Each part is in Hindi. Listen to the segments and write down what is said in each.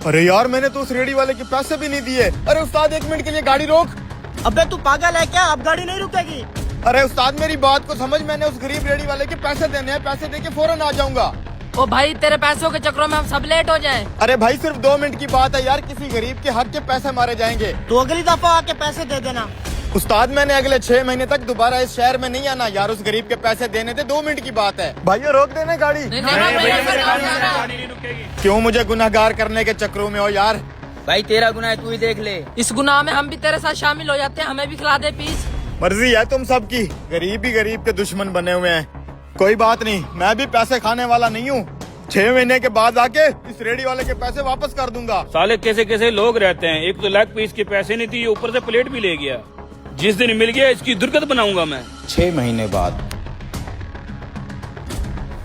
अरे यार मैंने तो उस रेडी वाले के पैसे भी नहीं दिए। अरे उस्ताद 1 मिनट के लिए गाड़ी रोक। अबे तू पागल है क्या? अब गाड़ी नहीं रुकेगी। अरे उस्ताद मेरी बात को समझ, मैंने उस गरीब रेडी वाले के पैसे देने हैं, पैसे देके फौरन आ जाऊंगा। ओ भाई तेरे पैसों के चक्रों में हम सब लेट हो जाएं। अरे भाई सिर्फ 2 मिनट की बात है यार, किसी गरीब के हक के पैसे मारे जाएंगे। तो अगली दफा आके पैसे दे देना। उस्ताद मैंने अगले 6 महीने तक दोबारा इस शहर में नहीं आना यार, उस गरीब के पैसे देने थे। 2 मिनट की बात है भाई, रोक देना गाड़ी। क्यों मुझे गुनाहगार करने के चक्रों में हो यार? भाई तेरा गुनाह तू ही देख ले। इस गुनाह में हम भी तेरे साथ शामिल हो जाते हैं, हमें भी खिला दे पीस। मर्जी है तुम सबकी, गरीब ही गरीब के दुश्मन बने हुए हैं। कोई बात नहीं, मैं भी पैसे खाने वाला नहीं हूँ। 6 महीने के बाद आके इस रेडी वाले के पैसे वापस कर दूंगा। साले कैसे कैसे लोग रहते हैं, एक तो लेग पीस के पैसे नहीं दिए, ऊपर से प्लेट भी ले गया। जिस दिन मिल गया इसकी दुर्गत बनाऊंगा मैं। 6 महीने बाद।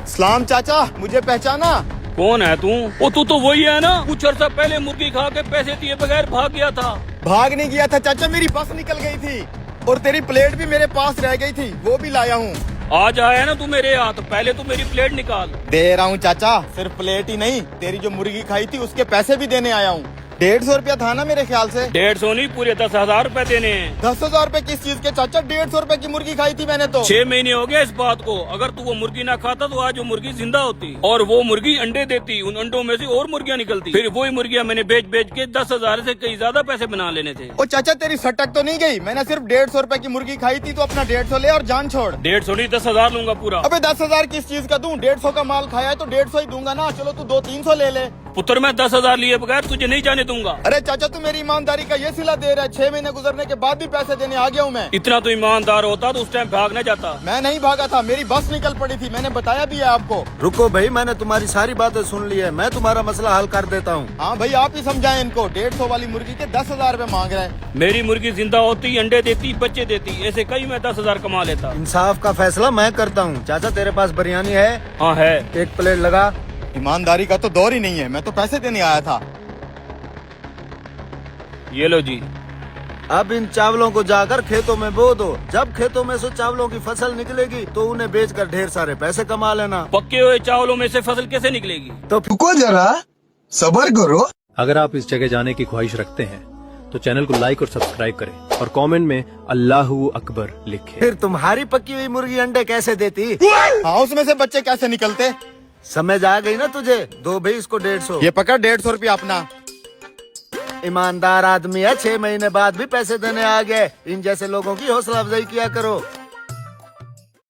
सलाम चाचा, मुझे पहचाना? कौन है तू? ओ तू तो वही है ना, कुछ अर्सा पहले मुर्गी खा के पैसे दिए बगैर भाग गया था। भाग नहीं गया था चाचा, मेरी बस निकल गई थी और तेरी प्लेट भी मेरे पास रह गई थी, वो भी लाया हूँ। आज आया ना तू मेरे हाथ, पहले तू मेरी प्लेट निकाल। दे रहा हूँ चाचा, सिर्फ प्लेट ही नहीं, तेरी जो मुर्गी खाई थी उसके पैसे भी देने आया हूँ। 150 रुपया था ना मेरे ख्याल से? 150 नहीं, पूरे 10,000 रुपए देने हैं। 10,000 रुपए किस चीज के चाचा? 150 रुपए की मुर्गी खाई थी मैंने तो। 6 महीने हो गए इस बात को। अगर तू वो मुर्गी ना खाता तो आज वो मुर्गी जिंदा होती और वो मुर्गी अंडे देती, उन अंडों में से और मुर्गियां निकलती, फिर वही मुर्गियां मैंने बेच बेच के 10,000 से कई ज्यादा पैसे बना लेने थे। ओ चाचा तेरी सटक तो नहीं गई? मैंने सिर्फ 150 रुपए की मुर्गी खाई थी, तो अपना 150 ले और जान छोड़। 150 नहीं, 10,000 लूंगा पूरा। अबे 10,000 किस चीज का दूं? 150 का माल खाया है तो 150 ही दूंगा ना। चलो तू 200-300 ले ले। पुत्र मैं 10,000 लिए बगैर तुझे नहीं जाने दूंगा। अरे चाचा तू मेरी ईमानदारी का ये सिला दे रहा है। 6 महीने गुजरने के बाद भी पैसे देने आ गया हूँ मैं। इतना तो ईमानदार होता तो उस टाइम भाग न जाता। मैं नहीं भागा था, मेरी बस निकल पड़ी थी, मैंने बताया भी है आपको। रुको भाई, मैंने तुम्हारी सारी बातें सुन ली है, मैं तुम्हारा मसला हल कर देता हूँ। हाँ भाई आप ही समझाएं इनको। 150 वाली मुर्गी के 10,000 रुपए मांग रहे हैं। मेरी मुर्गी जिंदा होती, अंडे देती, बच्चे देती, ऐसे कई मैं 10,000 कमा लेता। इंसाफ का फैसला मैं करता हूँ। चाचा तेरे पास बिरयानी है? हाँ है। 1 प्लेट लगा। ईमानदारी का तो दौर ही नहीं है, मैं तो पैसे देने आया था। ये लो जी। अब इन चावलों को जाकर खेतों में बो दो। जब खेतों में से चावलों की फसल निकलेगी तो उन्हें बेचकर ढेर सारे पैसे कमा लेना। पक्के हुए चावलों में से फसल कैसे निकलेगी? तो रुको जरा, सबर करो। अगर आप इस जगह जाने की ख्वाहिश रखते हैं तो चैनल को लाइक और सब्सक्राइब करें और कमेंट में अल्लाहू अकबर लिखें। फिर तुम्हारी पकी हुई मुर्गी अंडे कैसे देती? हाँ उसमें से बच्चे कैसे निकलते? समझ आ गई ना तुझे? दो भाई इसको 150। ये पकड़ 150 रुपया अपना। ईमानदार आदमी है, 6 महीने बाद भी पैसे देने आ गए। इन जैसे लोगों की हौसला अफजाई किया करो।